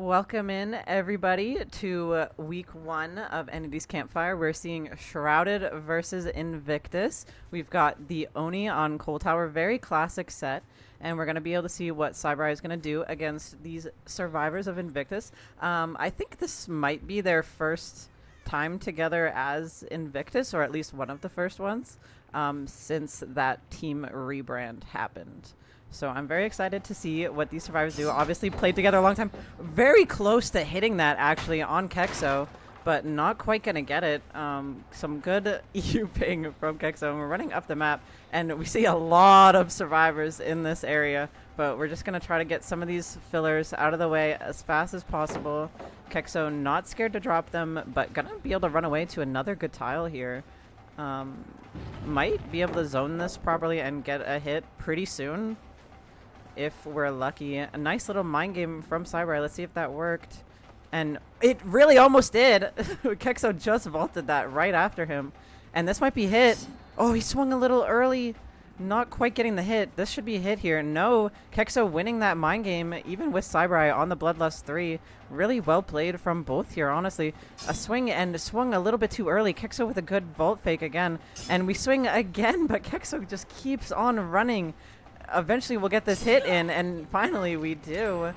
Welcome in, everybody, to week one of Entity's Campfire. We're seeing Shrouded versus Invictus. We've got the Oni on Coal Tower, very classic set, and we're going to be able to see what Cyber is going to do against these survivors of Invictus. I think this might be their first time together as Invictus, or at least one of the first ones, since that team rebrand happened. So I'm very excited to see what these survivors do. Obviously played together a long time. Very close to hitting that, actually, on Kexo, but not quite going to get it. Some good EU ping from Kexo. And we're running up the map, and we see a lot of survivors in this area, but we're just going to try to get some of these fillers out of the way as fast as possible. Kexo not scared to drop them, but going to be able to run away to another good tile here. Might be able to zone this properly and get a hit pretty soon, if we're lucky. A nice little mind game from Cyber. Let's see if that worked. And it really almost did. Kexo just vaulted that right after him. And this might be hit. Oh, he swung a little early. Not quite getting the hit. This should be hit here. No, Kexo winning that mind game, even with Cyber on the Bloodlust 3. Really well played from both here, honestly. A swing and swung a little bit too early. Kexo with a good vault fake again. And we swing again, but Kexo just keeps on running. Eventually we'll get this hit in, and finally we do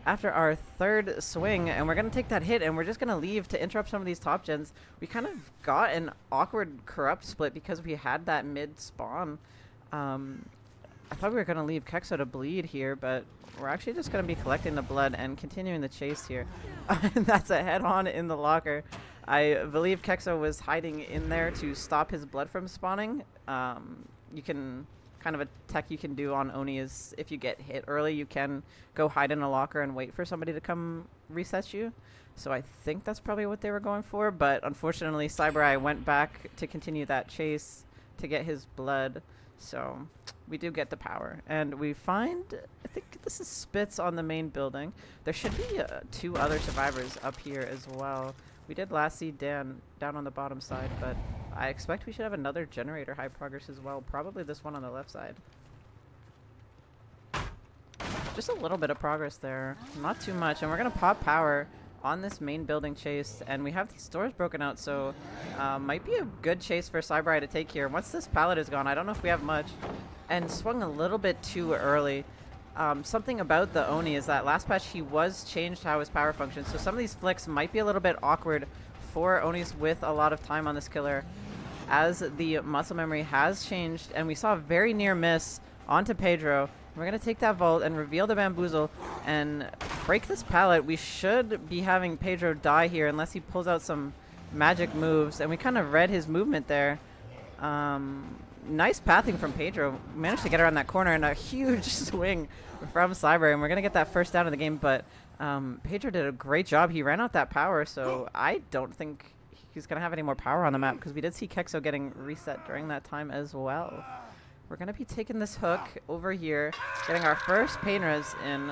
after our third swing, and we're going to take that hit, and we're just going to leave to interrupt some of these top gens. We kind of got an awkward corrupt split because we had that mid spawn. I thought we were going to leave Kexo to bleed here, but we're actually just going to be collecting the blood and continuing the chase here. And that's a head-on in the locker. I believe Kexo was hiding in there to stop his blood from spawning. You can... Kind of a tech you can do on Oni is if you get hit early, you can go hide in a locker and wait for somebody to come reset you. So I think that's probably what they were going for, but unfortunately Cyber went back to continue that chase to get his blood. So we do get the power, and we find, I think this is Spitz on the main building. There should be two other survivors up here as well. We did last see Dan down on the bottom side, but I expect we should have another generator high progress as well. Probably this one on the left side. Just a little bit of progress there. Not too much. And we're going to pop power on this main building chase. And we have these doors broken out, so might be a good chase for Cyber to take here. Once this pallet is gone, I don't know if we have much. And swung a little bit too early. Something about the Oni is that last patch he was changed how his power functions. So some of these flicks might be a little bit awkward for Onis with a lot of time on this killer, as the muscle memory has changed, and we saw a very near miss onto Pedro. We're going to take that vault and reveal the bamboozle and break this pallet. We should be having Pedro die here unless he pulls out some magic moves, and we kind of read his movement there. Nice pathing from Pedro. Managed to get around that corner, and a huge swing from Cyber, and we're going to get that first down of the game, but Pedro did a great job. He ran out that power, so I don't think he's going to have any more power on the map, because we did see Kexo getting reset during that time as well. We're going to be taking this hook over here, getting our first pain res in.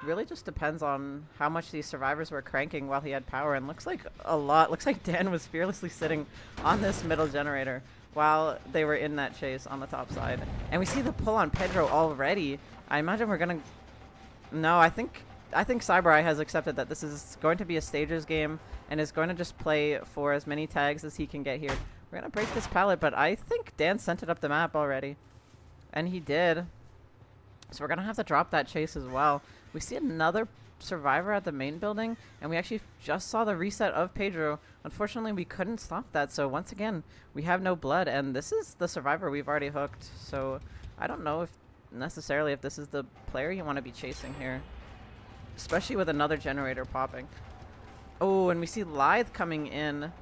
Really just depends on how much these survivors were cranking while he had power, and looks like a lot. Looks like Dan was fearlessly sitting on this middle generator while they were in that chase on the top side. And we see the pull on Pedro already. I imagine we're going to... No, I think Cyber has accepted that this is going to be a stages game and is going to just play for as many tags as he can get here. We're going to break this pallet, but I think Dan sent it up the map already. And he did. So we're going to have to drop that chase as well. We see another survivor at the main building, and we actually just saw the reset of Pedro. Unfortunately, we couldn't stop that, so once again, we have no blood, and this is the survivor we've already hooked. So I don't know if necessarily if this is the player you want to be chasing here, especially with another generator popping. Oh, and we see Lithe coming in.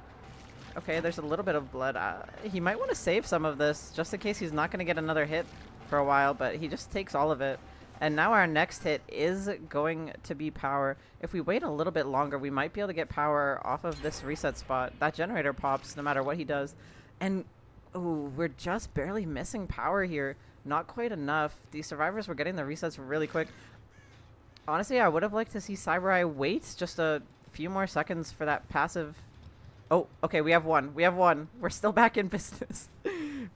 Okay, there's a little bit of blood. He might want to save some of this just in case he's not going to get another hit for a while, but he just takes all of it. And now our next hit is going to be power. If we wait a little bit longer, we might be able to get power off of this reset spot. That generator pops no matter what he does. And ooh, we're just barely missing power here. Not quite enough. These survivors were getting the resets really quick. Honestly, I would have liked to see Cyber wait just a few more seconds for that passive. Oh, okay, we have one. We have one. We're still back in business.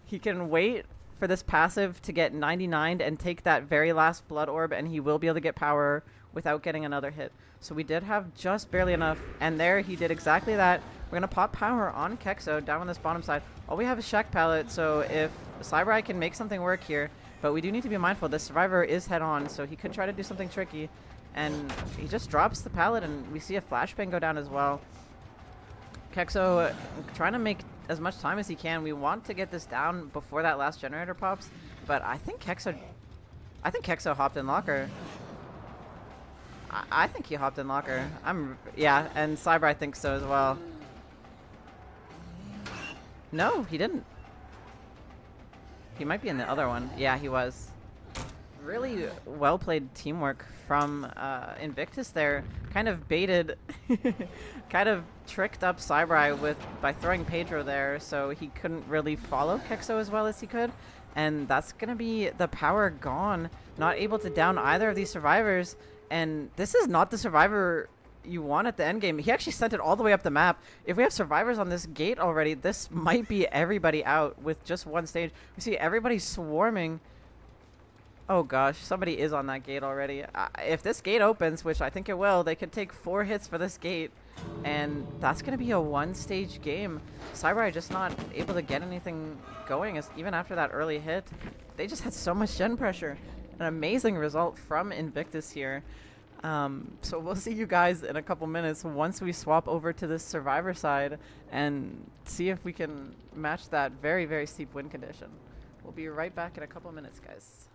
He can wait for this passive to get 99 and take that very last blood orb, and he will be able to get power without getting another hit. So we did have just barely enough, and there he did exactly that. We're going to pop power on Kexo down on this bottom side. All we have is Shack Pallet, so if Cybereye can make something work here, but we do need to be mindful. This survivor is head on, so he could try to do something tricky, and he just drops the pallet, and we see a flashbang go down as well. Kexo trying to make as much time as he can. We want to get this down before that last generator pops, but I think Kexo hopped in locker. I think he hopped in locker. Yeah, and Cyber I think so as well. No, he didn't. He might be in the other one. Yeah, he was. Really well played teamwork from Invictus there. Kind of baited, kind of tricked up Cybereye by throwing Pedro there, so he couldn't really follow Kexo as well as he could. And that's going to be the power gone. Not able to down either of these survivors. And this is not the survivor you want at the end game. He actually sent it all the way up the map. If we have survivors on this gate already, this might be everybody out with just one stage. We see everybody swarming. Oh gosh, somebody is on that gate already. If this gate opens, which I think it will, they could take 4 hits for this gate. And that's going to be a one-stage game. Cybereye just not able to get anything going even after that early hit. They just had so much gen pressure. An amazing result from Invictus here. So we'll see you guys in a couple minutes once we swap over to this survivor side and see if we can match that very, very steep win condition. We'll be right back in a couple minutes, guys.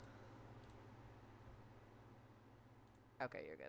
Okay, you're good.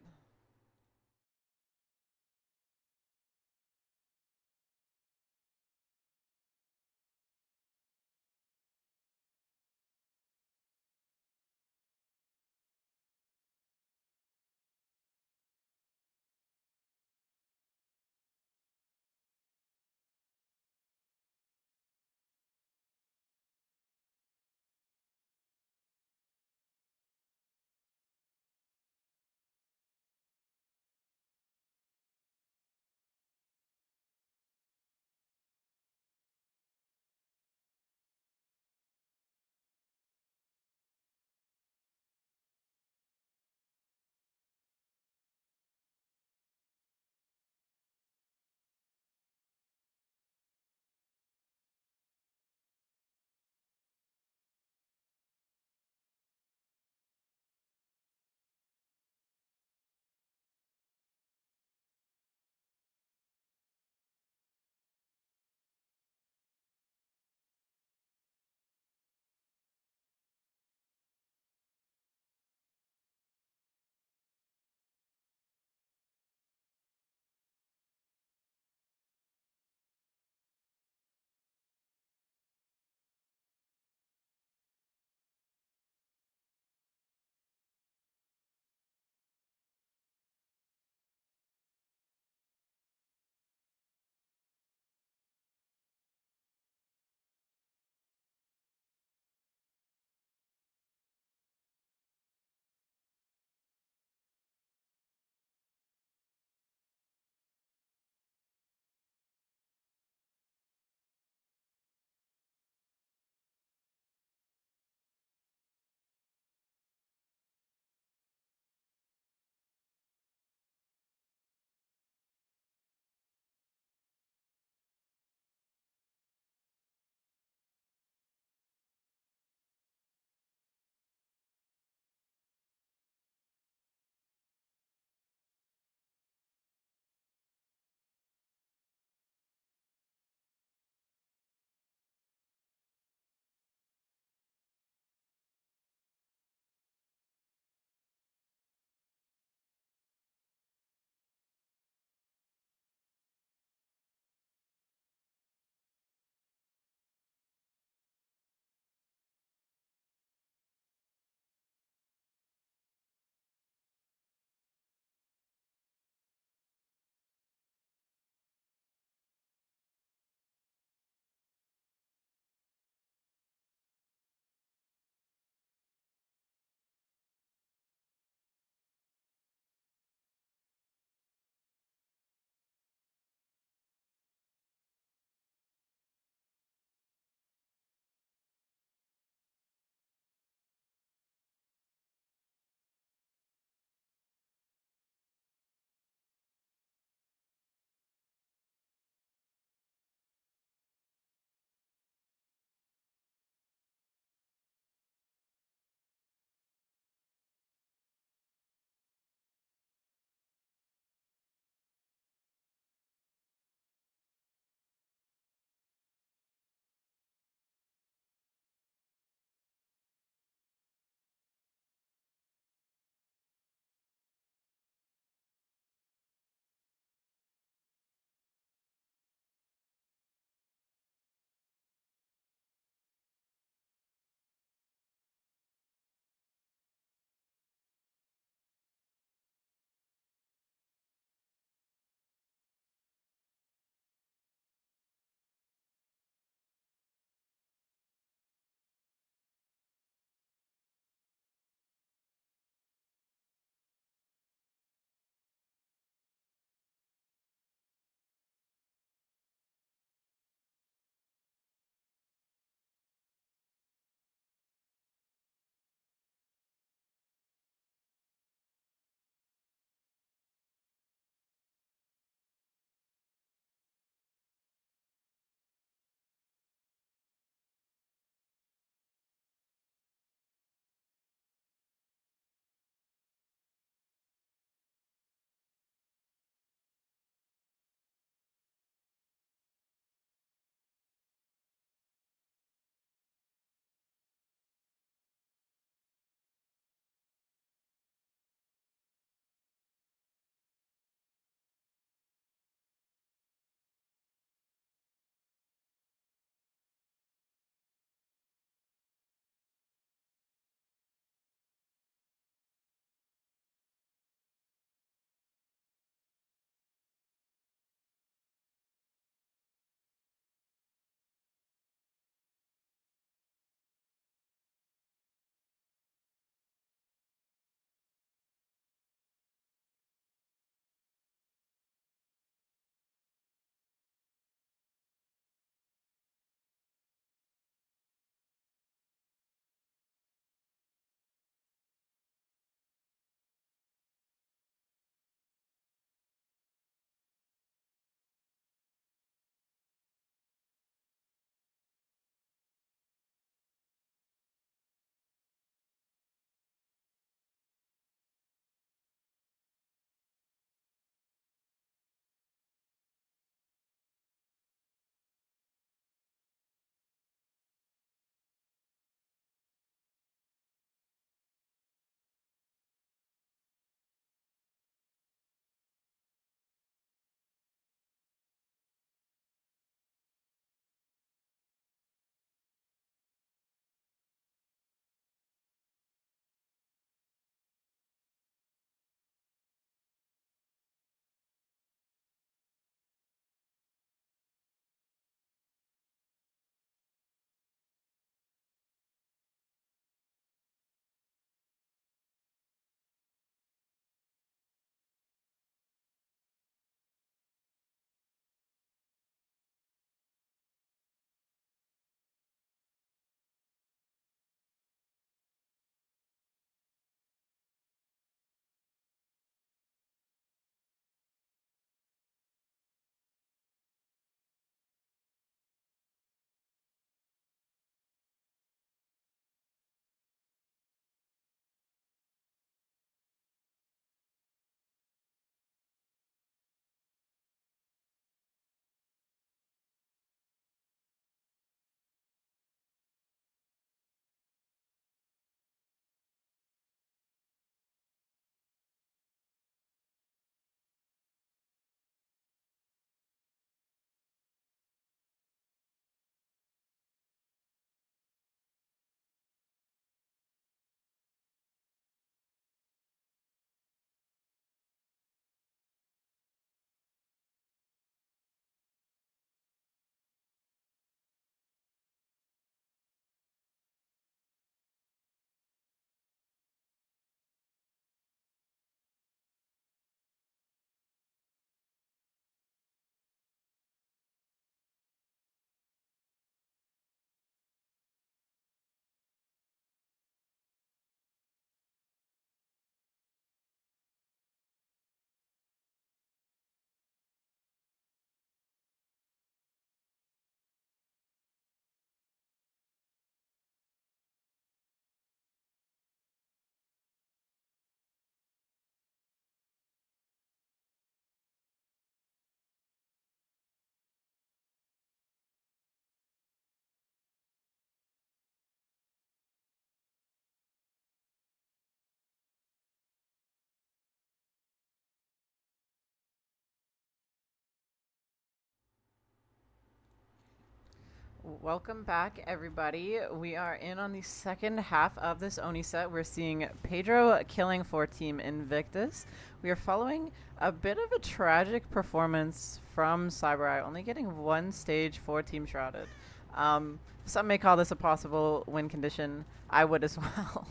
Welcome back, everybody. We are in on the second half of this Oni set. We're seeing Pedro killing for Team Invictus. We are following a bit of a tragic performance from Cyber, only getting one stage for Team Shrouded. Some may call this a possible win condition. I would as well.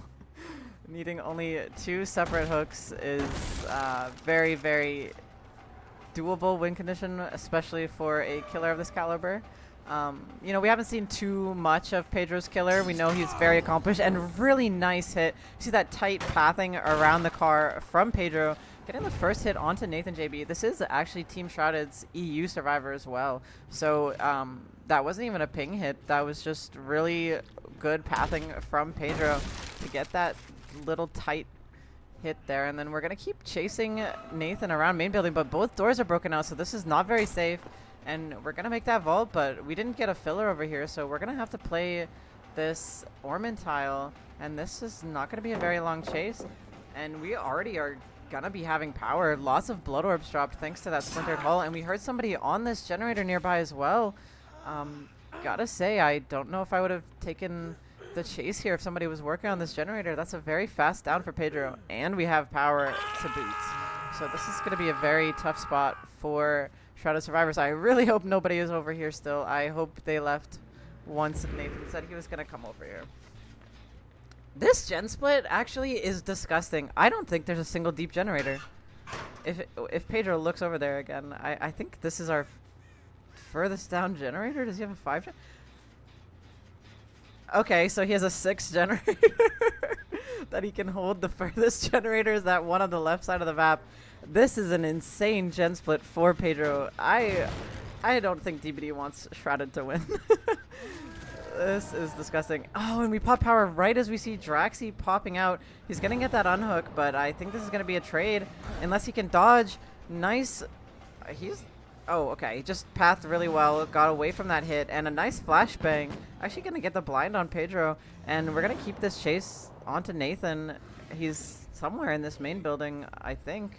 Needing only 2 separate hooks is very, very doable win condition, especially for a killer of this caliber. You know, we haven't seen too much of Pedro's killer. We know he's very accomplished and really nice hit. You see that tight pathing around the car from Pedro, getting the first hit onto Nathan JB. This is actually Team Shrouded's EU survivor as well. So that wasn't even a ping hit. That was just really good pathing from Pedro to get that little tight hit there. And then we're going to keep chasing Nathan around main building, but both doors are broken out, so this is not very safe. And we're going to make that vault, but we didn't get a filler over here, so we're going to have to play this Orman tile, and this is not going to be a very long chase. And we already are going to be having power. Lots of blood orbs dropped thanks to that splintered hull, and we heard somebody on this generator nearby as well. Gotta say, I don't know if I would have taken the chase here if somebody was working on this generator. That's a very fast down for Pedro, and we have power to boot. So this is going to be a very tough spot for Shrouded survivors. I really hope nobody is over here still. I hope they left once Nathan said he was going to come over here. This gen split actually is disgusting. I don't think there's a single deep generator. If Pedro looks over there again, I think this is our furthest down generator. Does he have a 5 gen? Okay, so he has a 6 generator that he can hold. The furthest generator is that one on the left side of the map. This is an insane gen split for Pedro. I don't think DBD wants Shrouded to win. This is disgusting. Oh, and we pop power right as we see Draxi popping out. He's going to get that unhook, but I think this is going to be a trade unless he can dodge. Nice. Oh, okay. He just pathed really well, got away from that hit, and a nice flashbang. Actually going to get the blind on Pedro, and we're going to keep this chase onto Nathan. He's somewhere in this main building, I think.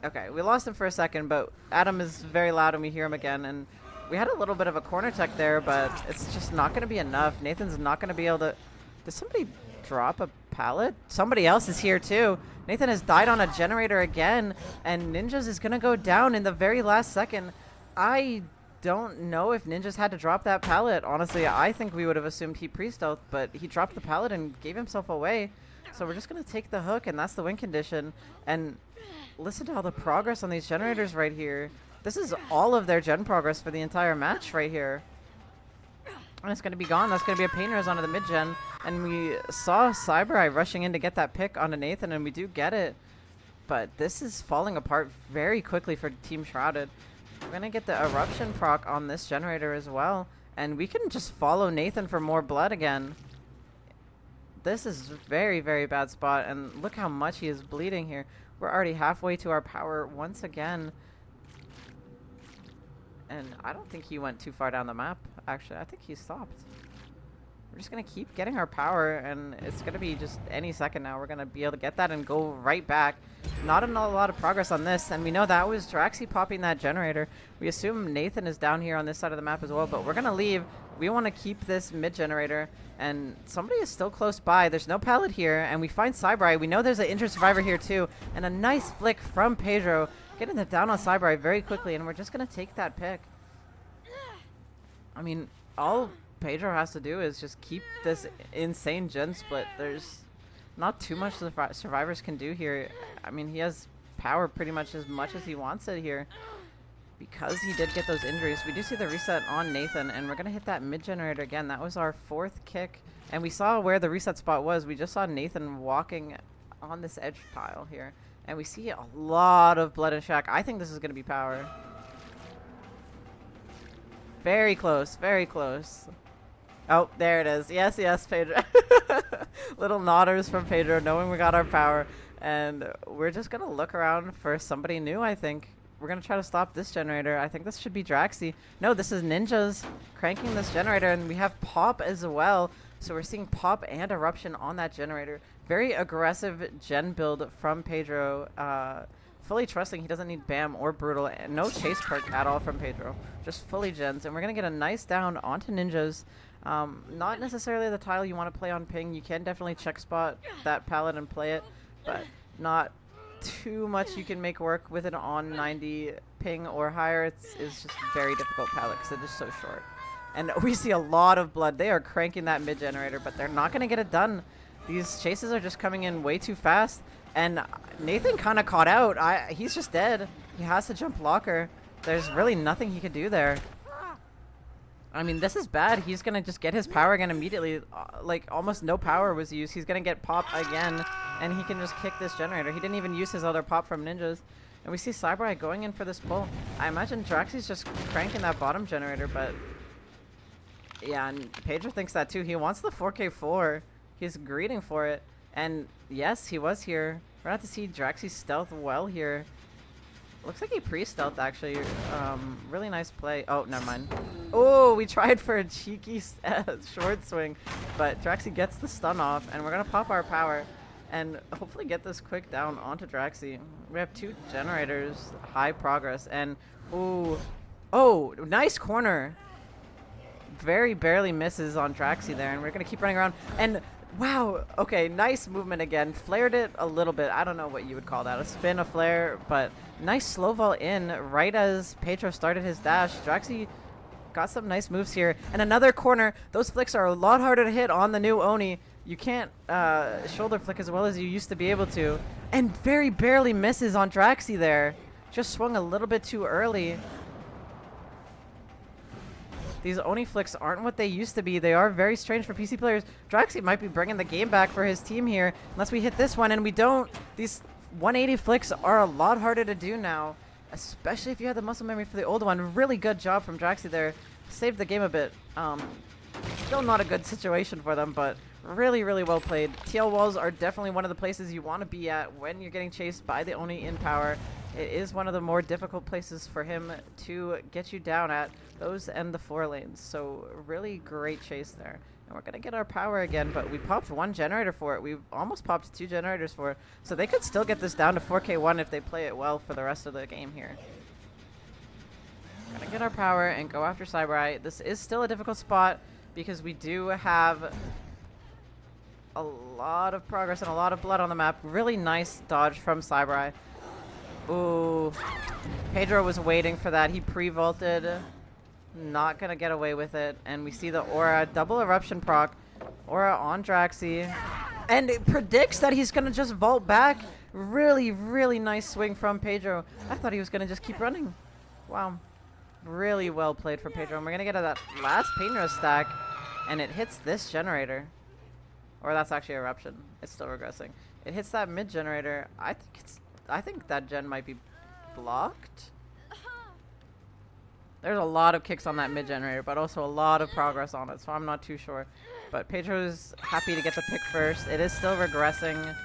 Okay, we lost him for a second, but Adam is very loud and we hear him again, and we had a little bit of a corner tech there, but it's just not going to be enough. Nathan's not going to be able to... Did somebody drop a pallet? Somebody else is here too. Nathan has died on a generator again, and Ninjas is going to go down in the very last second. I don't know if Ninjas had to drop that pallet. Honestly, I think we would have assumed he pre-stealth, but he dropped the pallet and gave himself away. So we're just going to take the hook, and that's the win condition. And listen to all the progress on these generators right here. This is all of their gen progress for the entire match right here. And it's going to be gone. That's going to be a pain res onto the mid-gen. And we saw Cyber rushing in to get that pick onto Nathan, and we do get it. But this is falling apart very quickly for Team Shrouded. We're going to get the Eruption proc on this generator as well. And we can just follow Nathan for more blood again. This is a very, very bad spot, and look how much he is bleeding here. We're already halfway to our power once again. And I don't think he went too far down the map, actually. I think he stopped. We're just going to keep getting our power, and it's going to be just any second now. We're going to be able to get that and go right back. Not a lot of progress on this, and we know that was Draxi popping that generator. We assume Nathan is down here on this side of the map as well, but we're going to leave. We want to keep this mid-generator, and somebody is still close by. There's no pallet here, and we find Cyber. We know there's an injured survivor here too, and a nice flick from Pedro, getting the down on Cyber very quickly, and we're just going to take that pick. I mean, all Pedro has to do is just keep this insane gen split. There's not too much the survivors can do here. I mean, he has power pretty much as he wants it here. Because he did get those injuries, we do see the reset on Nathan, and we're going to hit that mid-generator again. That was our 4th kick, and we saw where the reset spot was. We just saw Nathan walking on this edge tile here, and we see a lot of blood and shack. I think this is going to be power. Very close, very close. Oh, there it is. Yes, yes, Pedro. Little nodders from Pedro, knowing we got our power, and we're just going to look around for somebody new, I think. We're going to try to stop this generator. I think this should be Draxi. No, this is Ninjas cranking this generator, and we have Pop as well. So we're seeing Pop and Eruption on that generator. Very aggressive gen build from Pedro. fully trusting he doesn't need Bam or Brutal, and no chase perk at all from Pedro. Just fully gens, and we're going to get a nice down onto Ninjas. Not necessarily the tile you want to play on ping. You can definitely check spot that pallet and play it, but not too much you can make work with it on 90 ping or higher. It's just very difficult pallet because it is so short. And we see a lot of blood. They are cranking that mid generator, but they're not going to get it done. These chases are just coming in way too fast. And Nathan kind of caught out. He's just dead. He has to jump locker. There's really nothing he could do there. I mean, this is bad. He's going to just get his power again immediately. Like, almost no power was used. He's going to get pop again, and he can just kick this generator. He didn't even use his other pop from Ninjas. And we see Cybereye going in for this pull. I imagine Draxy's just cranking that bottom generator, but... yeah, and Pedro thinks that too. He wants the 4K4. He's greeting for it. And yes, he was here. We're going to have to see Draxy stealth well here. Looks like he pre-stealth actually. Really nice play. Oh, never mind. Oh, we tried for a cheeky short swing, but Draxy gets the stun off, and we're going to pop our power and hopefully get this quick down onto Draxy. We have 2 generators, high progress, and ooh. Oh, nice corner. Very barely misses on Draxy there, and we're going to keep running around. And wow, okay, nice movement again. Flared it a little bit. I don't know what you would call that, a spin, a flare, but nice slow ball in right as Pedro started his dash. Draxy got some nice moves here. And another corner. Those flicks are a lot harder to hit on the new Oni. You can't shoulder flick as well as you used to be able to. And very barely misses on Draxy there. Just swung a little bit too early. These Oni flicks aren't what they used to be. They are very strange for PC players. Draxy might be bringing the game back for his team here, unless we hit this one, and we don't. These 180 flicks are a lot harder to do now, especially if you had the muscle memory for the old one. Really good job from Draxy there. Saved the game a bit. Still not a good situation for them, but really, really well played. TL walls are definitely one of the places you want to be at when you're getting chased by the Oni in power. It is one of the more difficult places for him to get you down at, those and the 4 lanes. So really great chase there. And we're going to get our power again, but we popped 1 generator for it. We've almost popped 2 generators for it. So they could still get this down to 4K1 if they play it well for the rest of the game here. Gonna get our power and go after Cybereye. This is still a difficult spot because we do have a lot of progress and a lot of blood on the map. Really nice dodge from Cybereye. Ooh, Pedro was waiting for that. He pre-vaulted. Not gonna get away with it. And we see the Aura, double eruption proc. Aura on Draxy. And it predicts that he's gonna just vault back. Really, really nice swing from Pedro. I thought he was gonna just keep running. Wow. Really well played for Pedro. And we're gonna get to that last Painro stack. And it hits this generator. Or that's actually eruption. It's still regressing. It hits that mid generator. I think that gen might be blocked. There's a lot of kicks on that mid generator, but also a lot of progress on it, so I'm not too sure. But Pedro's happy to get the pick first. It is still regressing.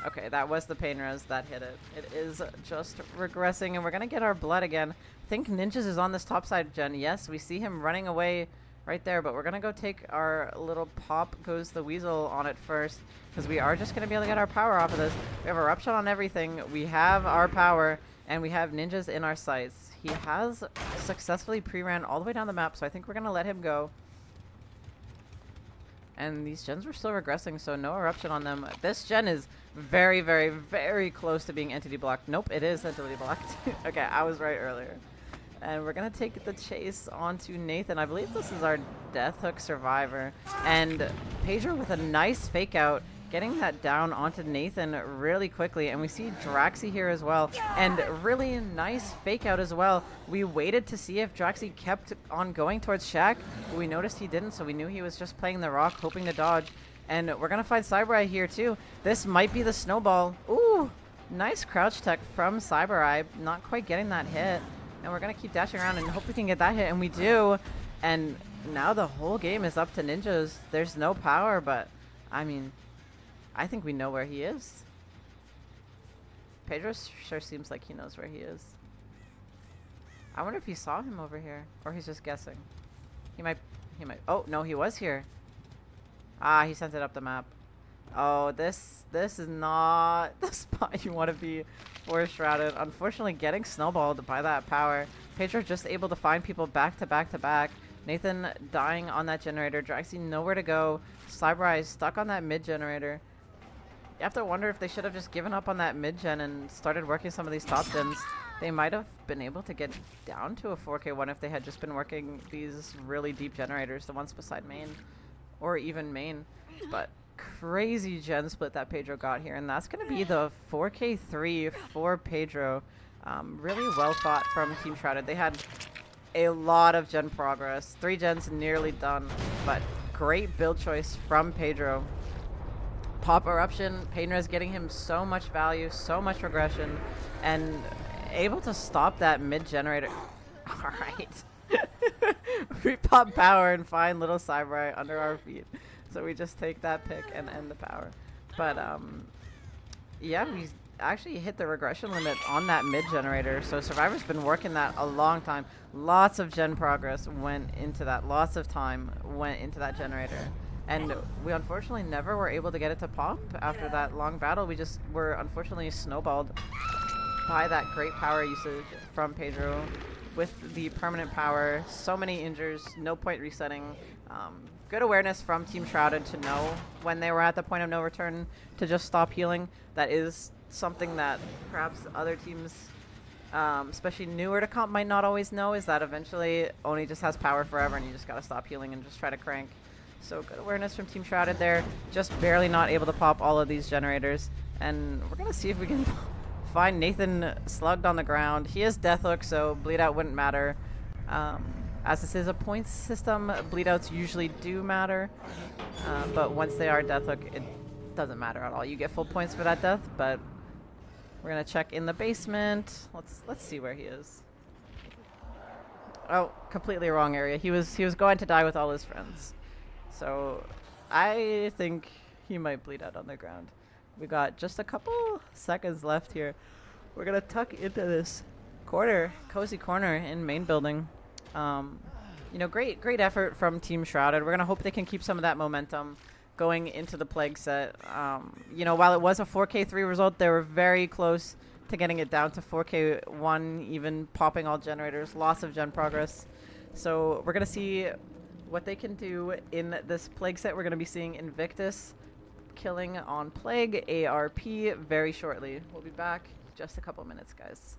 Okay, that was the pain res that hit it. It is just regressing, and we're going to get our blood again. I think Ninjas is on this top side gen. Yes, we see him running away right there, but we're going to go take our little pop goes the weasel on it first, because we are just going to be able to get our power off of this. We have eruption on everything. We have our power, and we have Ninjas in our sights. He has successfully pre-ran all the way down the map, so I think we're going to let him go. And these gens were still regressing, so no eruption on them. This gen is very, very, very close to being entity blocked. Nope, it is entity blocked. Okay, I was right earlier. And we're going to take the chase onto Nathan. I believe this is our Death Hook survivor. And Pedro with a nice fake out, getting that down onto Nathan really quickly. And we see Draxy here as well. And really nice fake out as well. We waited to see if Draxy kept on going towards Shaq. But we noticed he didn't, so we knew he was just playing the rock, hoping to dodge. And we're going to find Cybereye here too. This might be the snowball. Ooh, nice crouch tech from Cybereye. Not quite getting that hit. And we're going to keep dashing around and hope we can get that hit. And we do. And now the whole game is up to Ninjas. There's no power, but I mean, I think we know where he is. Pedro sure seems like he knows where he is. I wonder if he saw him over here, or he's just guessing. He might, oh, no, he was here. Ah, he sent it up the map. Oh, this is not the spot you want to be for Shrouded. Unfortunately, getting snowballed by that power. Pedro just able to find people back to back to back. Nathan dying on that generator. Draxi nowhere to go. Cyber stuck on that mid generator. You have to wonder if they should have just given up on that mid gen and started working some of these top gens. They might have been able to get down to a 4K1 if they had just been working these really deep generators, the ones beside main, or even main. But crazy gen split that Pedro got here, and that's going to be the 4K3 for Pedro. Really well fought from Team Shrouded. They had a lot of gen progress. 3 gens nearly done, but great build choice from Pedro. Pop Eruption, Painter's getting him so much value, so much regression, and able to stop that mid-generator. Alright. We pop power and find little Cyberite under our feet. So we just take that pick and end the power. But, yeah, we actually hit the regression limit on that mid-generator. So Survivor's been working that a long time. Lots of gen progress went into that. Lots of time went into that generator. And we unfortunately never were able to get it to pop after that long battle. We just were unfortunately snowballed by that great power usage from Pedro with the permanent power. So many injures, no point resetting. Good awareness from Team Shrouded to know when they were at the point of no return to just stop healing. That is something that perhaps other teams, especially newer to comp, might not always know, is that eventually Oni just has power forever and you just gotta stop healing and just try to crank. So good awareness from Team Shrouded there. Just barely not able to pop all of these generators. And we're going to see if we can find Nathan slugged on the ground. He is Deathhook, so bleed out wouldn't matter. As this is a points system, bleed outs usually do matter. But once they are Deathhook, it doesn't matter at all. You get full points for that death, but we're going to check in the basement. Let's see where he is. Oh, completely wrong area. He was going to die with all his friends. So I think he might bleed out on the ground. We got just a couple seconds left here. We're going to tuck into this corner, cozy corner in main building. You know, great effort from Team Shrouded. We're going to hope they can keep some of that momentum going into the Plague set. You know, while it was a 4K3 result, they were very close to getting it down to 4K1, even popping all generators. Lots of gen progress. So we're going to see what they can do in this Plague set. We're going to be seeing Invictus killing on Plague ARP very shortly. We'll be back just a couple minutes, guys.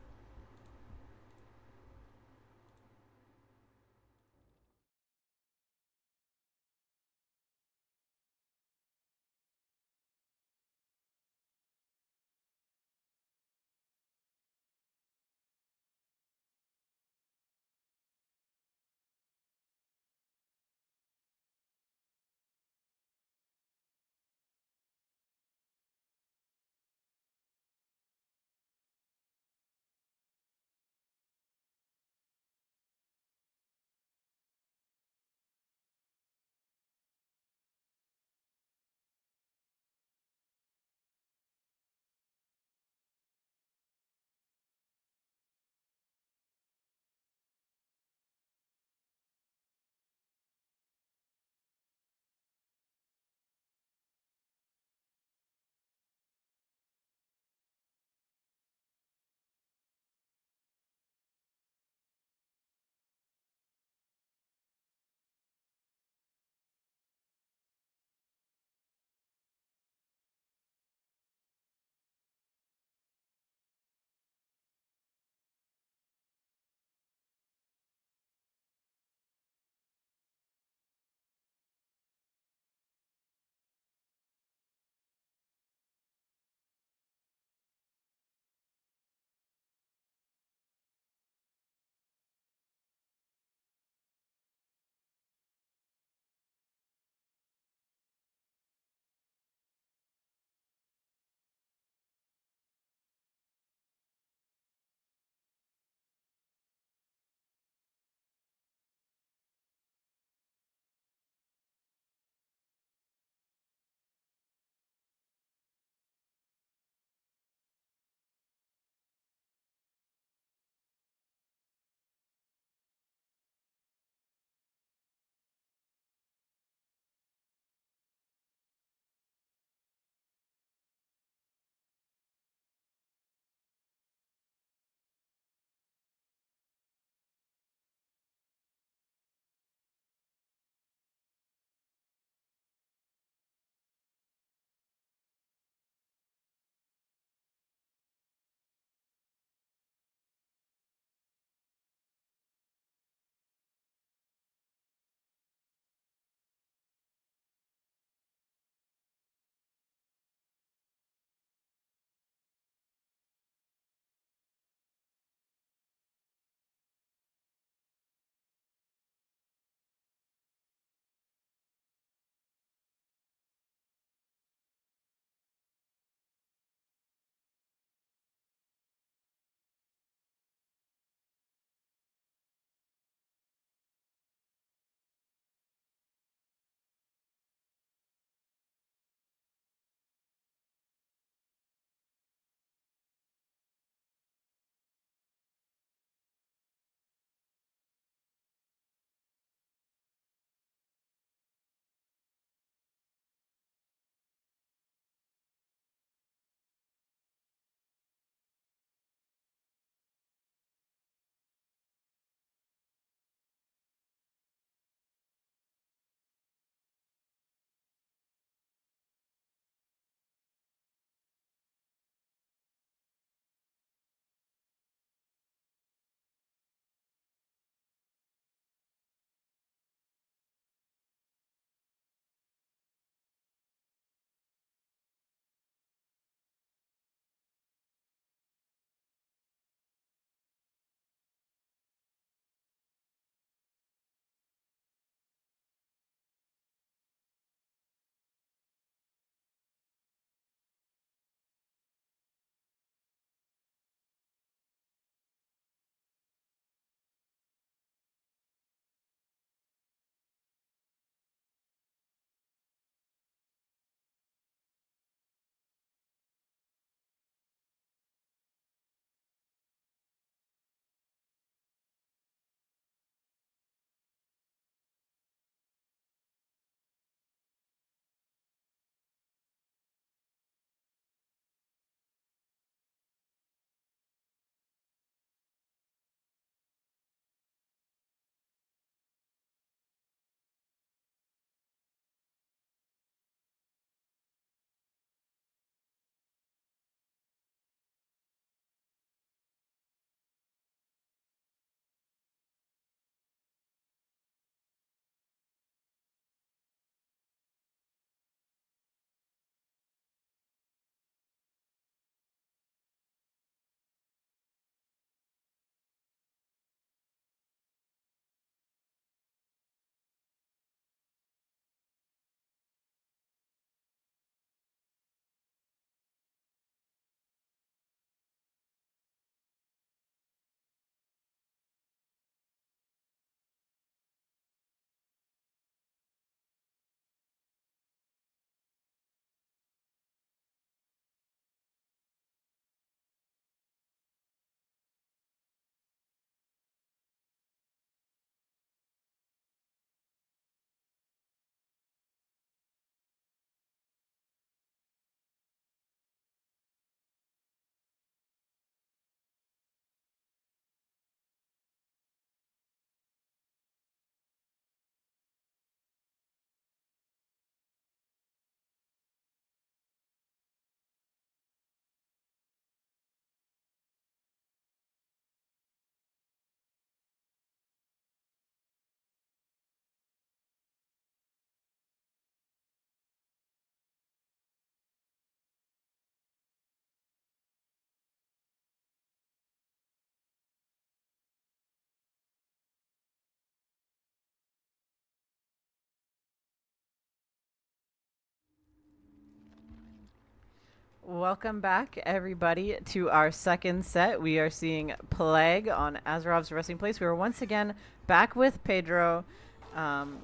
Welcome back, everybody, to our second set. We are seeing Plague on Azerov's Resting Place. We are once again back with Pedro,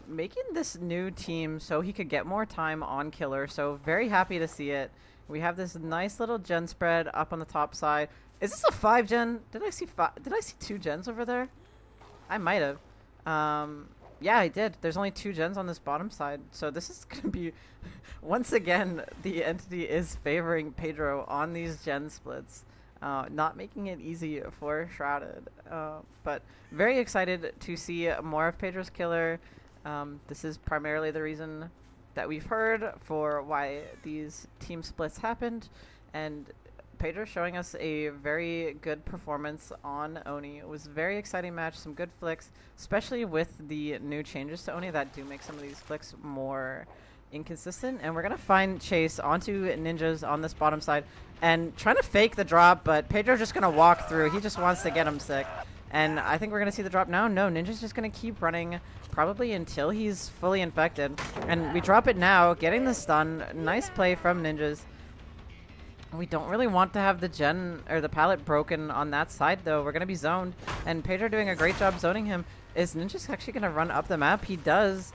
making this new team so he could get more time on Killer. So very happy to see it. We have this nice little gen spread up on the top side. Is this a 5 gen? Did I see 2 gens over there? I might have. Yeah, I did. There's only 2 gens on this bottom side. So this is going to be, once again, the entity is favoring Pedro on these gen splits. Not making it easy for Shrouded. But very excited to see more of Pedro's Killer. This is primarily the reason that we've heard for why these team splits happened. And Pedro showing us a very good performance on Oni. It was a very exciting match, some good flicks, especially with the new changes to Oni that do make some of these flicks more inconsistent. And we're going to find Chase onto ninjas on this bottom side and trying to fake the drop, but Pedro's just going to walk through. He just wants to get him sick. And I think we're going to see the drop now. No, Ninja's just going to keep running probably until he's fully infected. And we drop it now, getting the stun. Nice play from Ninjas. We don't really want to have the gen or the pallet broken on that side, though. We're going to be zoned. And Pedro doing a great job zoning him. Is Ninja's actually going to run up the map? He does.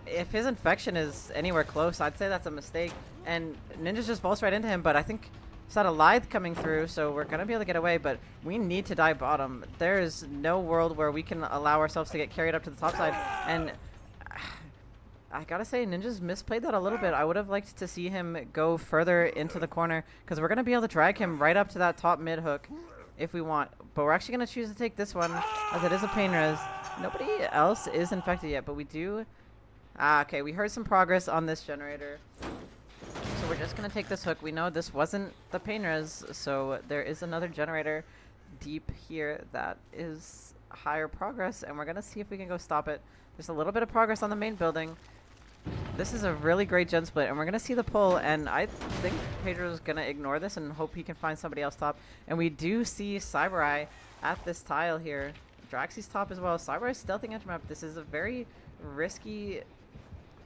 If his infection is anywhere close, I'd say that's a mistake. And Ninja's just vaults right into him, but I think he's got a Lithe coming through, so we're going to be able to get away, but we need to dive bottom. There is no world where we can allow ourselves to get carried up to the top side. And I gotta say, Ninja's misplayed that a little bit. I would have liked to see him go further into the corner, because we're going to be able to drag him right up to that top mid hook if we want. But we're actually going to choose to take this one, as it is a pain res. Nobody else is infected yet, but we do... okay, we heard some progress on this generator. So we're just going to take this hook. We know this wasn't the pain res, so there is another generator deep here that is higher progress, and we're going to see if we can go stop it. There's a little bit of progress on the main building. This is a really great gen split, and we're going to see the pull, and I think Pedro's going to ignore this and hope he can find somebody else top. And we do see Cyber at this tile here. Draxy's top as well. Cyber stealthing edge map. This is a very risky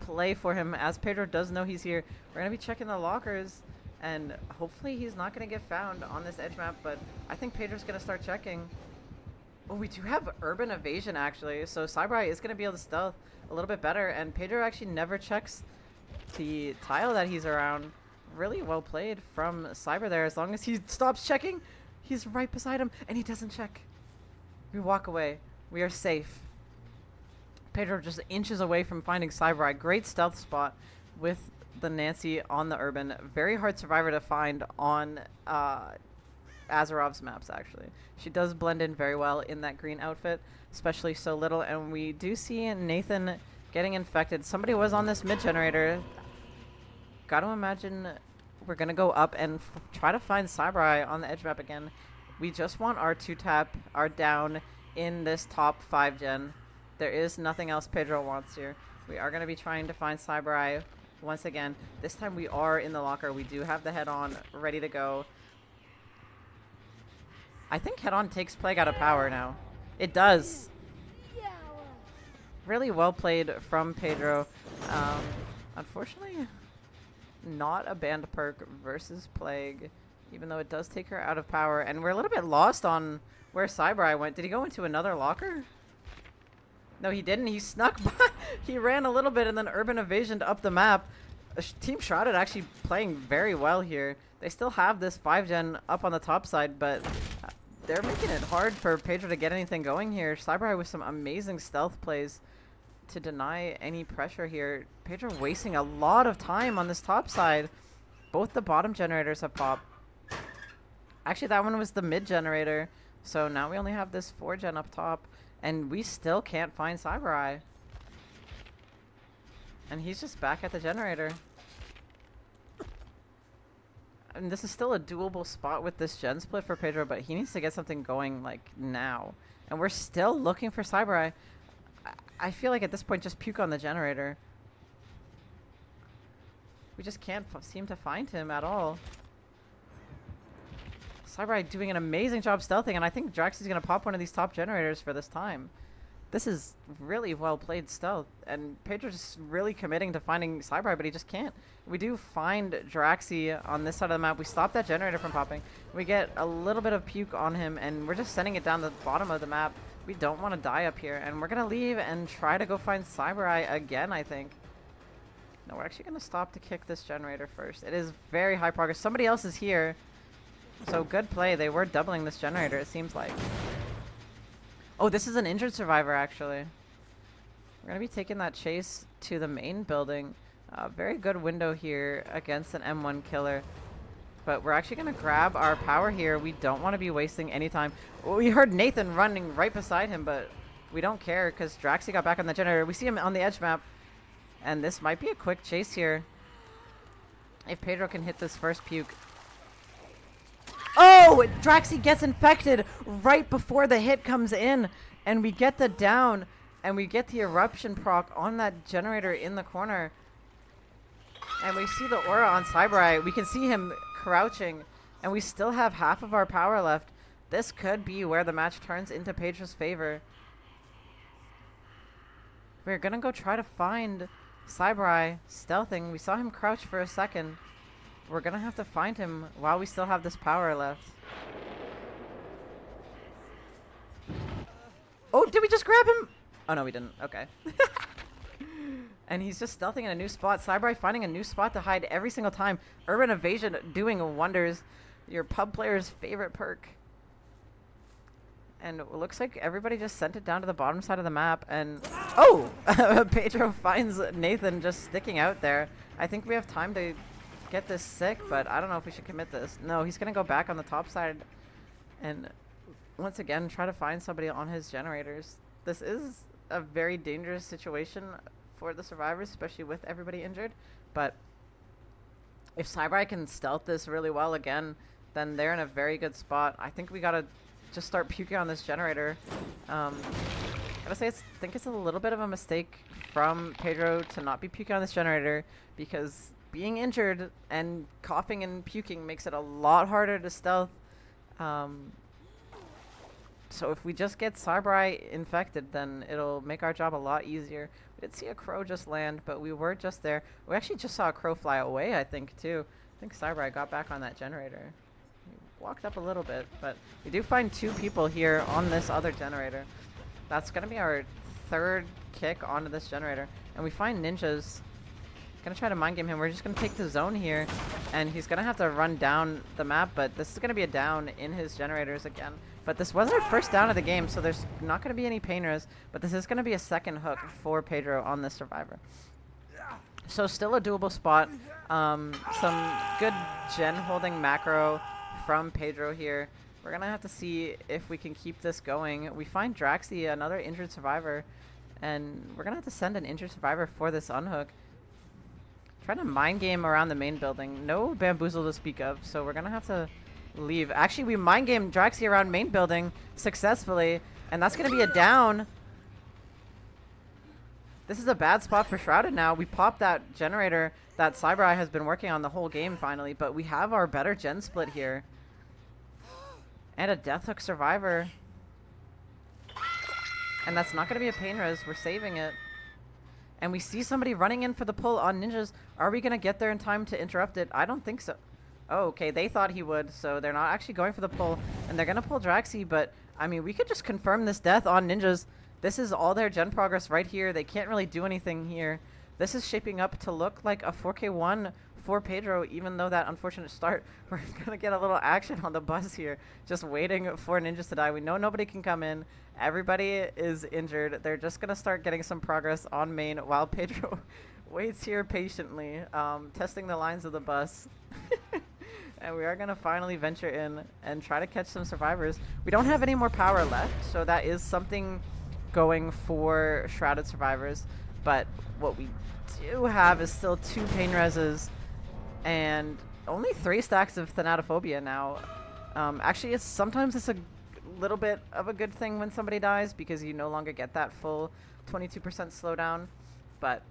play for him, as Pedro does know he's here. We're going to be checking the lockers, and hopefully he's not going to get found on this edge map, but I think Pedro's going to start checking. Oh, we do have urban evasion, actually, so Cyber is going to be able to stealth a little bit better, and Pedro actually never checks the tile that he's around. Really well played from Cyber there. As long as he stops checking, he's right beside him, and he doesn't check. We walk away. We are safe. Pedro just inches away from finding Cyber. Great stealth spot with the Nancy on the urban. Very hard survivor to find on Azerov's maps, actually. She does blend in very well in that green outfit, especially so little. And we do see Nathan getting infected. Somebody was on this mid generator. Got to imagine we're going to go up and try to find Cyber on the edge map again. We just want our 2-tap, our down in this top 5 gen. There is nothing else Pedro wants here. We are going to be trying to find Cyber once again. This time we are in the locker. We do have the head-on ready to go. I think head-on takes Plague out of power now. It does. Really well played from Pedro. Unfortunately, not a banned perk versus Plague, even though it does take her out of power. And we're a little bit lost on where Cyber went. Did he go into another locker? No, he didn't. He snuck by. He ran a little bit and then urban evasioned up the map. Team Shrouded actually playing very well here. They still have this 5 gen up on the top side, but they're making it hard for Pedro to get anything going here. Cyber with some amazing stealth plays to deny any pressure here. Pedro wasting a lot of time on this top side. Both the bottom generators have popped. Actually, that one was the mid generator. So now we only have this 4 gen up top. And we still can't find Cyber. And he's just back at the generator. And this is still a doable spot with this gen split for Pedro, but he needs to get something going, like, now. And we're still looking for Cyber. I feel like at this point, just puke on the generator. We just can't seem to find him at all. Cyber doing an amazing job stealthing, and I think Drax is going to pop one of these top generators for this time. This is really well played stealth, and Pedro's just really committing to finding Cyber, but he just can't. We do find Draxi on this side of the map. We stop that generator from popping. We get a little bit of puke on him, and we're just sending it down the bottom of the map. We don't want to die up here, and we're going to leave and try to go find Cyber again, I think. No, we're actually going to stop to kick this generator first. It is very high progress. Somebody else is here, so good play. They were doubling this generator, it seems like. Oh, this is an injured survivor, actually. We're going to be taking that chase to the main building. Very good window here against an M1 killer. But we're actually going to grab our power here. We don't want to be wasting any time. We heard Nathan running right beside him, but we don't care because Draxi got back on the generator. We see him on the edge map. And this might be a quick chase here. If Pedro can hit this first puke. Oh, Draxi gets infected right before the hit comes in, and we get the down, and we get the eruption proc on that generator in the corner, and we see the aura on Cyber. We can see him crouching, and we still have half of our power left. This could be where the match turns into Pedro's favor. We're gonna go try to find Cyber stealthing. We saw him crouch for a second. We're gonna have to find him while we still have this power left. Oh, did we just grab him? Oh, no, we didn't. Okay. And he's just stealthing in a new spot. Cyber finding a new spot to hide every single time. Urban Evasion doing wonders. Your pub player's favorite perk. And it looks like everybody just sent it down to the bottom side of the map. And oh! Pedro finds Nathan just sticking out there. I think we have time to get this sick, but I don't know if we should commit this. No, he's going to go back on the top side and once again try to find somebody on his generators. This is a very dangerous situation for the survivors, especially with everybody injured. But if Cyber can stealth this really well again, then they're in a very good spot. I think we got to just start puking on this generator. Gotta say, I think it's a little bit of a mistake from Pedro to not be puking on this generator, because being injured and coughing and puking makes it a lot harder to stealth. So if we just get Cyber infected, then it'll make our job a lot easier. We did see a crow just land, but we were just there. We actually just saw a crow fly away, I think, too. I think Cyber got back on that generator. He walked up a little bit, but we do find 2 people here on this other generator. That's going to be our 3rd kick onto this generator. And we find ninjas. Gonna try to mind game him. We're just gonna take the zone here, and he's gonna have to run down the map, but this is gonna be a down in his generators again. But this was our first down of the game, so there's not gonna be any pain res, but this is gonna be a second hook for Pedro on this survivor. So still a doable spot. Some good gen holding macro from Pedro here. We're gonna have to see if we can keep this going. We find Draxi, another injured survivor, and we're gonna have to send an injured survivor for this unhook. Trying to mind game around the main building. No bamboozle to speak of, so we're gonna have to leave. Actually, we mind game Draxi around main building successfully, and that's gonna be a down. This is a bad spot for Shrouded now. We popped that generator that Cyber has been working on the whole game finally, but we have our better gen split here. And a death hook survivor. And that's not gonna be a pain res. We're saving it. And we see somebody running in for the pull on ninjas. Are we going to get there in time to interrupt it? I don't think so. Oh, okay. They thought he would, so they're not actually going for the pull. And they're going to pull Draxi, but, I mean, we could just confirm this death on ninjas. This is all their gen progress right here. They can't really do anything here. This is shaping up to look like a 4K1 for Pedro, even though that unfortunate start. We're going to get a little action on the bus here, just waiting for ninjas to die. We know nobody can come in. Everybody is injured. They're just going to start getting some progress on main while Pedro waits here patiently, testing the lines of the bus. And we are going to finally venture in and try to catch some survivors. We don't have any more power left, so that is something going for Shrouded survivors. But what we do have is still 2 pain reses and only 3 stacks of Thanatophobia now. Actually, sometimes it's a little bit of a good thing when somebody dies, because you no longer get that full 22% slowdown, but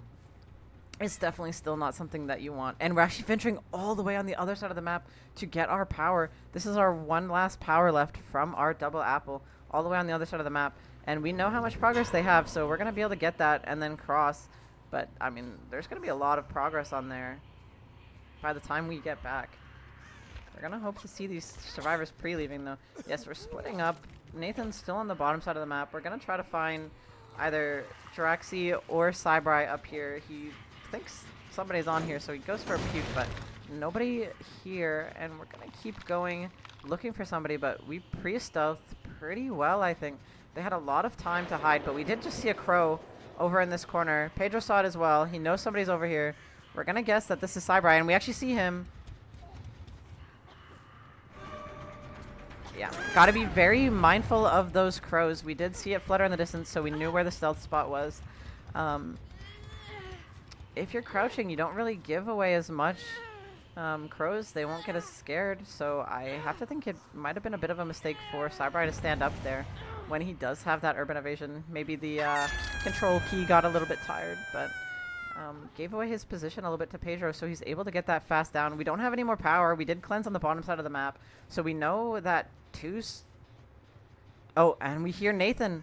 it's definitely still not something that you want. And we're actually venturing all the way on the other side of the map to get our power. This is our one last power left from our double apple, all the way on the other side of the map. And we know how much progress they have, so we're going to be able to get that and then cross. But, I mean, there's going to be a lot of progress on there by the time we get back. We're going to hope to see these survivors pre-leaving, though. Yes, we're splitting up. Nathan's still on the bottom side of the map. We're going to try to find either Jiraxi or Cybri up here. He thinks somebody's on here, so he goes for a puke, but nobody here. And we're going to keep going, looking for somebody, but we pre-stealthed pretty well, I think. They had a lot of time to hide, but we did just see a crow over in this corner. Pedro saw it as well. He knows somebody's over here. We're going to guess that this is Cybri, and we actually see him. Yeah, got to be very mindful of those crows. We did see it flutter in the distance, so we knew where the stealth spot was. If you're crouching, you don't really give away as much. Crows, they won't get as scared, so I have to think it might have been a bit of a mistake for Cybri to stand up there when he does have that urban evasion. Maybe the control key got a little bit tired, but gave away his position a little bit to Pedro, so he's able to get that fast down. We don't have any more power. We did cleanse on the bottom side of the map, so we know that Oh, and we hear Nathan.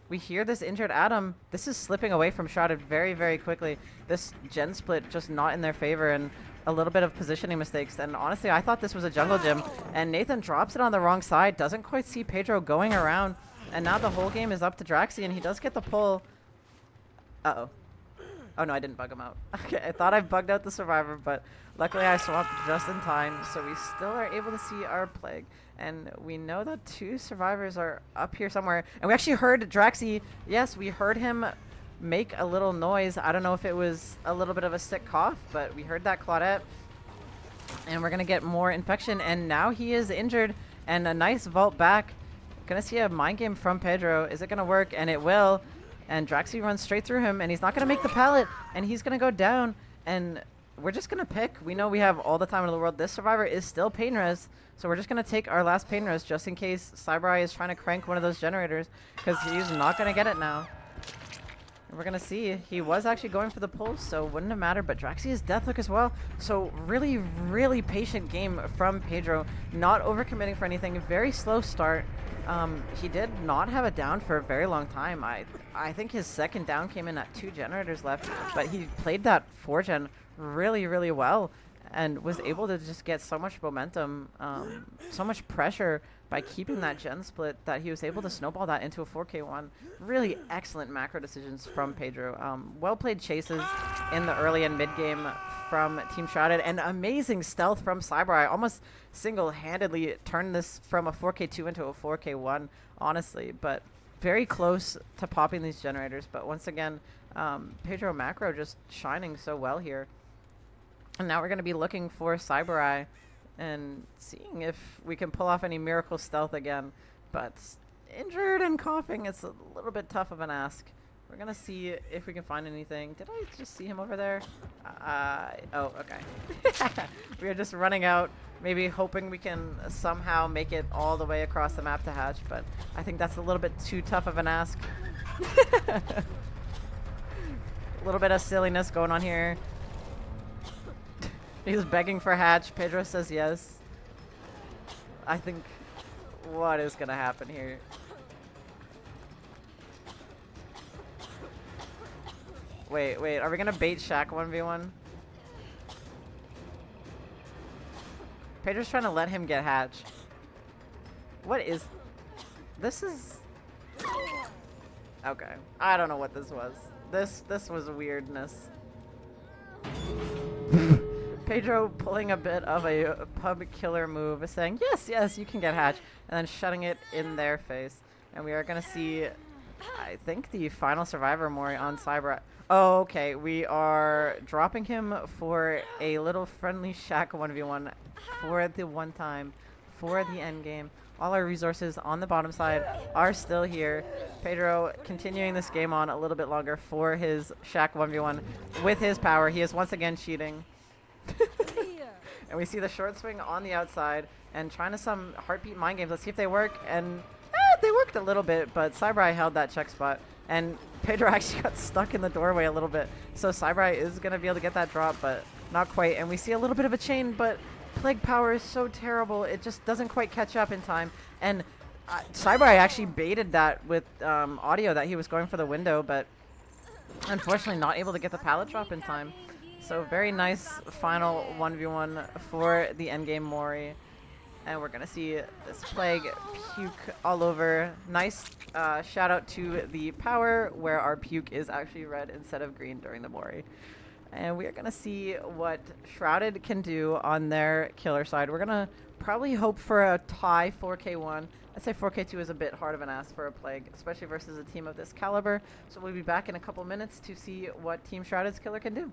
We hear this injured Adam. This is slipping away from Shrouded very, very quickly. This gen split just not in their favor, and a little bit of positioning mistakes. And honestly, I thought this was a jungle gym, and Nathan drops it on the wrong side, doesn't quite see Pedro going around, and now the whole game is up to Draxi, and he does get the pull. Uh-oh. Oh, no, I didn't bug him out. Okay, I thought I bugged out the survivor, but luckily I swapped just in time, so we still are able to see our plague. And we know that 2 survivors are up here somewhere. And we actually heard Draxi. Yes, we heard him make a little noise. I don't know if it was a little bit of a sick cough, but we heard that Claudette. And we're going to get more infection. And now he is injured. And a nice vault back. Going to see a mind game from Pedro. Is it going to work? And it will. And Draxi runs straight through him. And he's not going to make the pallet. And he's going to go down. And we're just going to pick. We know we have all the time in the world. This survivor is still pain res. So we're just going to take our last pain res just in case Cybri is trying to crank one of those generators. Because he's not going to get it now. And we're going to see. He was actually going for the pulse, so it wouldn't have mattered. But Draxi is Deathhook as well. So really, really patient game from Pedro. Not overcommitting for anything. Very slow start. He did not have a down for a very long time. I think his second down came in at 2 generators left. But he played that 4-gen really, really well. And was able to just get so much momentum, so much pressure by keeping that gen split that he was able to snowball that into a 4K1. Really excellent macro decisions from Pedro. Well played chases in the early and mid game from Team Shrouded, and amazing stealth from Cybri. Almost single-handedly turned this from a 4K2 into a 4K1, honestly, but very close to popping these generators. But once again, Pedro macro just shining so well here. And now we're going to be looking for Cybri and seeing if we can pull off any miracle stealth again. But injured and coughing, it's a little bit tough of an ask. We're going to see if we can find anything. Did I just see him over there? Oh, okay. We are just running out, maybe hoping we can somehow make it all the way across the map to hatch. But I think that's a little bit too tough of an ask. A little bit of silliness going on here. He's begging for hatch. Pedro says yes. I think what is going to happen here? Wait. Are we going to bait Shaq 1v1? Pedro's trying to let him get hatch. What is... This is... Okay. I don't know what this was. This was weirdness. Pedro pulling a bit of a pub killer move, saying, yes, you can get hatch, and then shutting it in their face. And we are going to see, I think, the final survivor Mori on Cyber. Oh, okay. We are dropping him for a little friendly Shaq 1v1 for the one time, for the end game. All our resources on the bottom side are still here. Pedro continuing this game on a little bit longer for his Shaq 1v1 with his power. He is once again cheating. And we see the short swing on the outside and trying to some heartbeat mind games. Let's see if they work. And they worked a little bit, but Cybri held that check spot. And Pedro actually got stuck in the doorway a little bit. So Cybri is going to be able to get that drop, but not quite. And we see a little bit of a chain, but Plague Power is so terrible. It just doesn't quite catch up in time. And Cyber actually baited that with audio that he was going for the window, but unfortunately not able to get the pallet drop in time. So very nice final 1v1 for the endgame Mori. And we're going to see this Plague puke all over. Nice shout out to the power where our puke is actually red instead of green during the Mori. And we are going to see what Shrouded can do on their killer side. We're going to probably hope for a tie 4k1. I'd say 4k2 is a bit hard of an ask for a Plague, especially versus a team of this caliber. So we'll be back in a couple minutes to see what Team Shrouded's killer can do.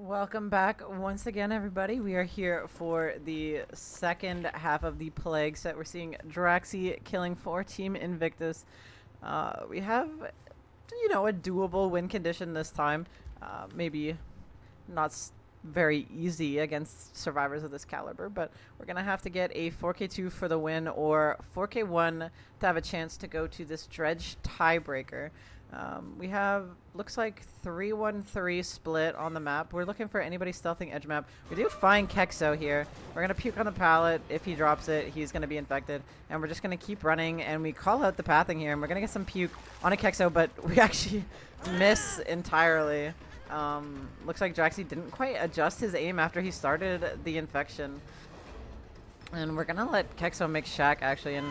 Welcome back once again, everybody. We are here for the second half of the Plague set. We're seeing Draxi killing for Team Invictus. We have, a doable win condition this time. Maybe not very easy against survivors of this caliber, but we're going to have to get a 4K2 for the win or 4K1 to have a chance to go to this Dredge tiebreaker. We have, looks like 3-1-3 split on the map. We're looking for anybody stealthing edge map. We do find Kexo here. We're going to puke on the pallet. If he drops it, he's going to be infected. And we're just going to keep running, and we call out the pathing here, and we're going to get some puke on a Kexo, but we actually miss entirely. Looks like Draxi didn't quite adjust his aim after he started the infection. And we're going to let Kexo make Shack, actually, and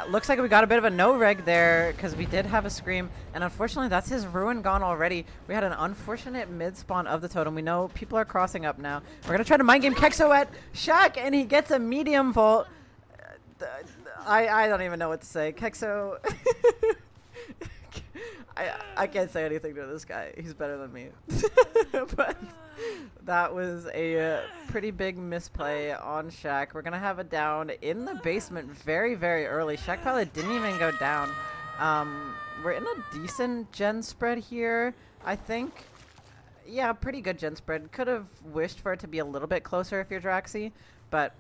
looks like we got a bit of a no-reg there because we did have a scream, and unfortunately that's his ruin gone already. We had an unfortunate mid-spawn of the totem. We know people are crossing up now. We're going to try to mind game Kexo at Shack, and he gets a medium vault. I don't even know what to say. Kexo... I can't say anything to this guy. He's better than me. But that was a pretty big misplay on Shack. We're going to have a down in the basement very, very early. Shack probably didn't even go down. We're in a decent gen spread here, I think. Yeah, pretty good gen spread. Could have wished for it to be a little bit closer if you're Draxi, but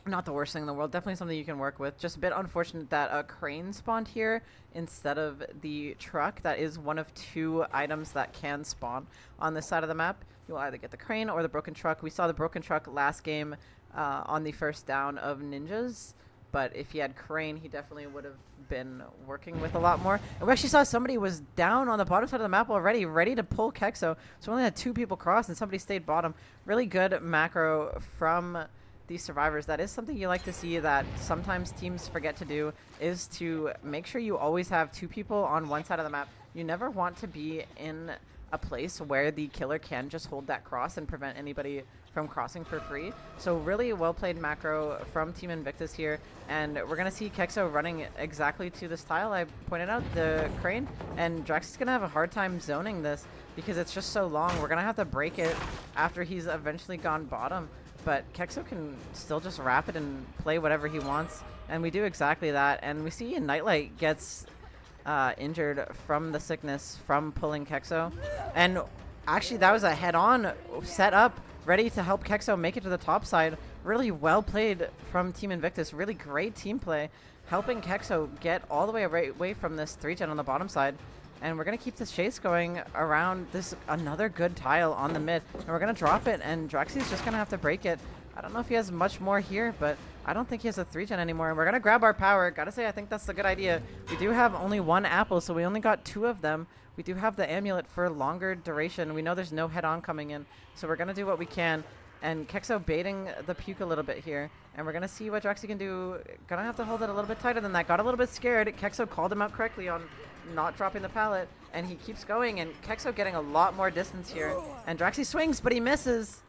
not the worst thing in the world. Definitely something you can work with. Just a bit unfortunate that a crane spawned here instead of the truck. That is one of two items that can spawn on this side of the map. You'll either get the crane or the broken truck. We saw the broken truck last game on the first down of ninjas, but if he had crane, he definitely would have been working with a lot more. And we actually saw somebody was down on the bottom side of the map already, ready to pull Kexo. So we only had two people cross, and somebody stayed bottom. Really good macro from these survivors. That is something you like to see that sometimes teams forget to do, is to make sure you always have two people on one side of the map. You never want to be in a place where the killer can just hold that cross and prevent anybody from crossing for free. So really well played macro from Team Invictus here, and we're going to see Kexo running exactly to this tile I pointed out, the crane, and Drax is going to have a hard time zoning this because it's just so long. We're going to have to break it after he's eventually gone bottom. But Kexo can still just wrap it and play whatever he wants. And we do exactly that. And we see Nightlight gets injured from the sickness from pulling Kexo. And actually that was a head-on set up, ready to help Kexo make it to the top side. Really well played from Team Invictus. Really great team play, helping Kexo get all the way away from this 3-gen on the bottom side. And we're going to keep this chase going around this another good tile on the mid. And we're going to drop it, and Draxi's just going to have to break it. I don't know if he has much more here, but I don't think he has a 3-gen anymore. And we're going to grab our power. Gotta say, I think that's a good idea. We do have only one apple, so we only got 2 of them. We do have the amulet for longer duration. We know there's no head-on coming in, so we're going to do what we can. And Kexo baiting the puke a little bit here. And we're going to see what Draxi can do. Gonna have to hold it a little bit tighter than that. Got a little bit scared. Kexo called him out correctly on not dropping the pallet, and he keeps going, and Kexo getting a lot more distance here, and Draxi swings, but he misses,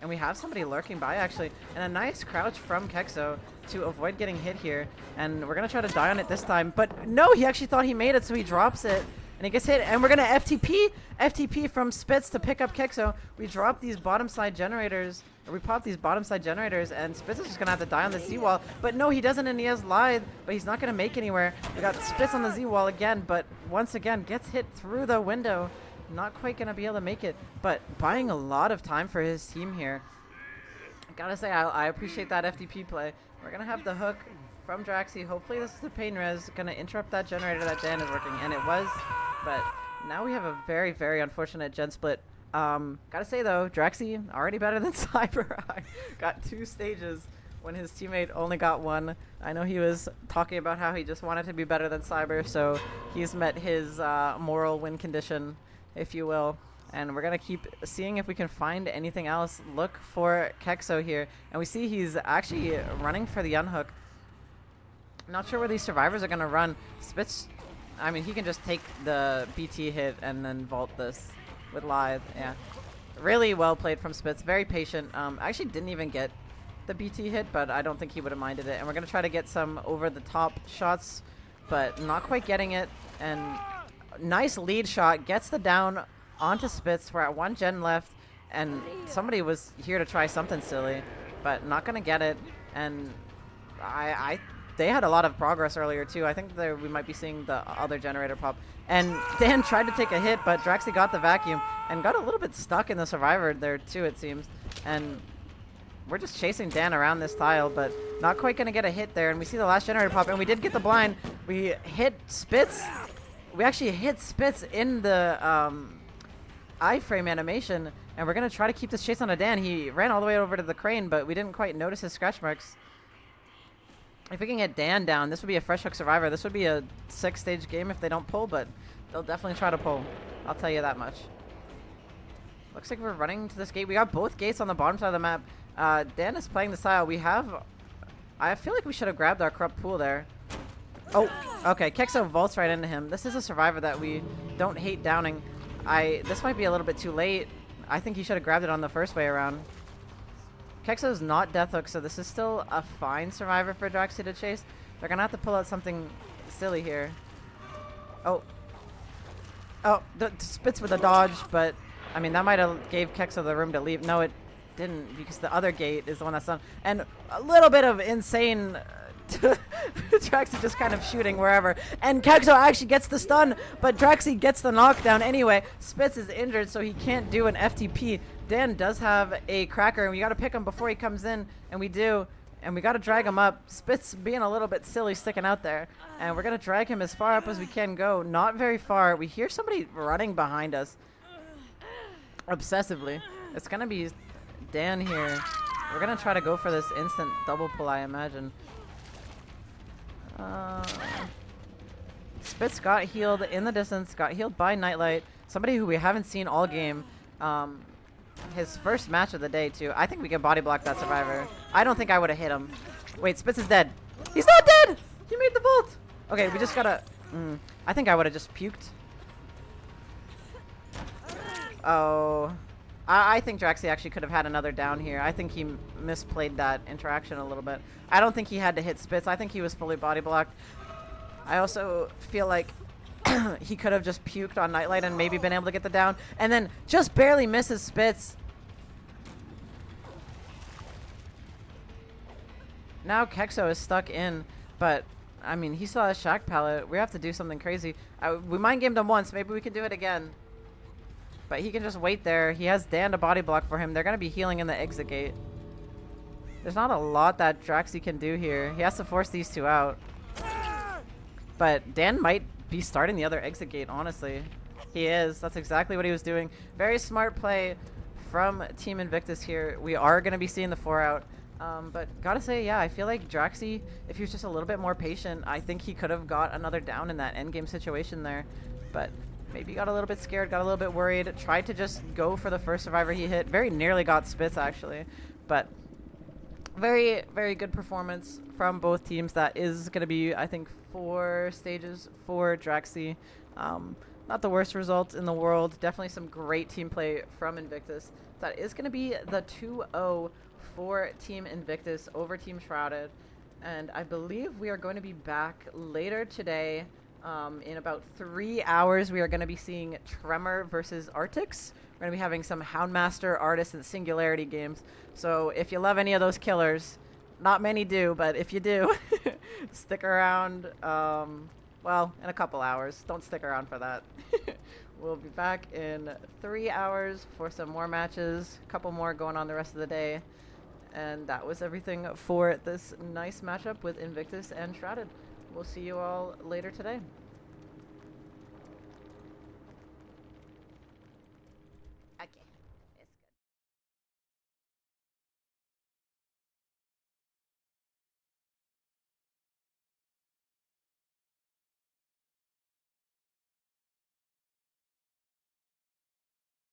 and we have somebody lurking by actually, and a nice crouch from Kexo to avoid getting hit here, and we're gonna try to die on it this time, but no, he actually thought he made it, so he drops it, and he gets hit, and we're gonna FTP from Spitz to pick up Kexo. We drop these bottom side generators, or we pop these bottom side generators, and Spitz is just gonna have to die on the Z-wall. But no, he doesn't, and he has lied, but he's not gonna make anywhere. We got Spitz on the Z-wall again, but once again gets hit through the window. Not quite gonna be able to make it, but buying a lot of time for his team here. Gotta say, I appreciate that FTP play. We're gonna have the hook from Draxi. Hopefully this is the pain res, gonna interrupt that generator that Dan is working, and it was. But now we have a very, very unfortunate gen split. Gotta say though, Draxi already better than Cyber. Got 2 stages when his teammate only got 1. I know he was talking about how he just wanted to be better than Cyber, so he's met his moral win condition, if you will. And we're gonna keep seeing if we can find anything else. Look for Kexo here, and we see he's actually running for the unhook. Not sure where these survivors are gonna run. Spitz, I mean, he can just take the BT hit and then vault this with Lithe. Yeah, really well played from Spitz. Very patient. I actually didn't even get the BT hit, but I don't think he would have minded it. And we're gonna try to get some over the top shots, but not quite getting it. And nice lead shot, gets the down onto Spitz. We're at 1 gen left, and somebody was here to try something silly, but not gonna get it. And they had a lot of progress earlier too. I think we might be seeing the other generator pop. And Dan tried to take a hit, but Draxi got the vacuum and got a little bit stuck in the survivor there too, it seems. And we're just chasing Dan around this tile, but not quite gonna get a hit there. And we see the last generator pop, and we did get the blind. We hit Spitz. We actually hit Spitz in the iframe animation, and we're gonna try to keep this chase on to Dan. He ran all the way over to the crane, but we didn't quite notice his scratch marks. If we can get Dan down, this would be a fresh hook survivor. This would be a 6-stage game if they don't pull, but they'll definitely try to pull. I'll tell you that much. Looks like we're running to this gate. We got both gates on the bottom side of the map. Dan is playing the style. I feel like we should have grabbed our corrupt pool there. Oh, okay. Kexo vaults right into him. This is a survivor that we don't hate downing. This might be a little bit too late. I think he should have grabbed it on the first way around. Kexo's not death hook, so this is still a fine survivor for Draxi to chase. They're gonna have to pull out something silly here. Oh, the Spitz with a dodge, but I mean that might have gave Kexo the room to leave. No, it didn't, because the other gate is the one that's done. And a little bit of insane Draxi just kind of shooting wherever. And Kexo actually gets the stun, but Draxi gets the knockdown anyway. Spitz is injured, so he can't do an FTP. Dan does have a cracker, and we got to pick him before he comes in, and we do. And we got to drag him up. Spitz being a little bit silly sticking out there. And we're going to drag him as far up as we can go. Not very far. We hear somebody running behind us obsessively. It's going to be Dan here. We're going to try to go for this instant double pull, I imagine. Spitz got healed in the distance, got healed by Nightlight. Somebody who we haven't seen all game. His first match of the day, too. I think we can body block that survivor. I don't think I would have hit him. Wait, Spitz is dead. He's not dead! He made the vault! Okay, we just gotta... I think I would have just puked. Oh... I think Draxi actually could have had another down here. I think he misplayed that interaction a little bit. I don't think he had to hit Spitz. I think he was fully body blocked. I also feel like he could have just puked on Nightlight and maybe been able to get the down. And then just barely misses Spitz. Now Kexo is stuck in, but I mean, he still has Shack Pallet. We have to do something crazy. We mind gamed him once. Maybe we can do it again. But he can just wait there. He has Dan to body block for him. They're going to be healing in the exit gate. There's not a lot that Draxi can do here. He has to force these two out. But Dan might be starting the other exit gate, honestly. He is. That's exactly what he was doing. Very smart play from Team Invictus here. We are going to be seeing the 4 out. But gotta say, yeah, I feel like Draxi, if he was just a little bit more patient, I think he could have got another down in that endgame situation there. But maybe got a little bit scared, got a little bit worried, tried to just go for the first survivor he hit. Very nearly got Spitz, actually. But very, very good performance from both teams. That is going to be, I think, 4 stages for Draxi. Not the worst result in the world. Definitely some great team play from Invictus. That is going to be the 2-0 for Team Invictus over Team Shrouded. And I believe we are going to be back later today. In about 3 hours, we are going to be seeing Tremor versus Artix. We're going to be having some Houndmaster, Artist, and Singularity games. So if you love any of those killers, not many do, but if you do, stick around. Well, in a couple hours. Don't stick around for that. We'll be back in 3 hours for some more matches. A couple more going on the rest of the day. And that was everything for this nice matchup with Invictus and Shrouded. We'll see you all later today.